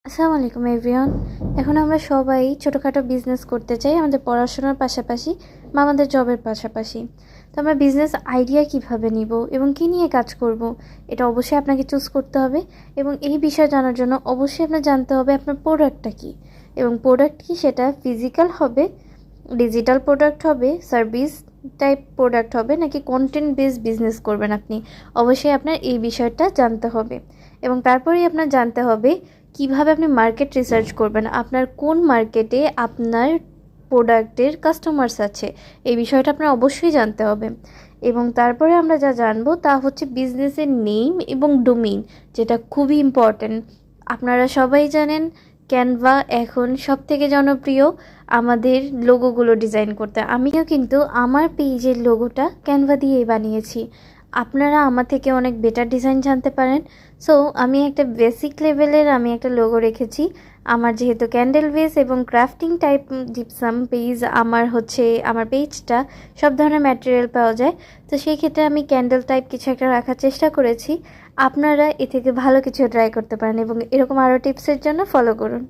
আসসালামু আলাইকুম এভরিওয়ান। এখন আমরা সবাই ছোটোখাটো বিজনেস করতে চাই আমাদের পড়াশোনার পাশাপাশি বা আমাদের জবের পাশাপাশি। তো আমরা বিজনেস আইডিয়া কিভাবে নিব এবং কী নিয়ে কাজ করব, এটা অবশ্যই আপনাকে চুজ করতে হবে। এবং এই বিষয় জানার জন্য অবশ্যই আপনার জানতে হবে আপনার প্রোডাক্টটা কী, এবং প্রোডাক্ট কী সেটা ফিজিক্যাল হবে, ডিজিটাল প্রোডাক্ট হবে, সার্ভিস টাইপ প্রোডাক্ট হবে, নাকি কন্টেন্ট বেস বিজনেস করবেন আপনি। অবশ্যই আপনার এই বিষয়টা জানতে হবে। এবং তারপরেই আপনার জানতে হবে কিভাবে আপনি মার্কেট রিসার্চ করবেন, আপনার কোন মার্কেটে আপনার প্রোডাক্টের কাস্টমার্স আছে, এই বিষয়টা আপনার অবশ্যই জানতে হবে। এবং তারপরে আমরা যা জানবো তা হচ্ছে বিজনেসের নেম এবং ডোমেইন, যেটা খুবই ইম্পর্ট্যান্ট। আপনারা সবাই জানেন ক্যানভা এখন সবথেকে জনপ্রিয় আমাদের লোগোগুলো ডিজাইন করতে। আমিও কিন্তু আমার পেজের লোগোটা ক্যানভা দিয়েই বানিয়েছি। আপনারা আমার থেকে অনেক বেটার ডিজাইন জানতে পারেন। সো আমি একটা বেসিক লেভেলের একটা লোগো রেখেছি। আমার যেহেতু ক্যান্ডেল বেস এবং ক্রাফটিং টাইপ জিপসাম পেজ, আমার পেজটা সব ধরনের ম্যাটেরিয়াল পাওয়া যায়। তো সেই ক্ষেত্রে আমি ক্যান্ডেল টাইপ কিছু একটা রাখার চেষ্টা করেছি। আপনারা এ থেকে ভালো কিছু ট্রাই করতে পারেন এবং এরকম আরও টিপসের জন্য ফলো করুন।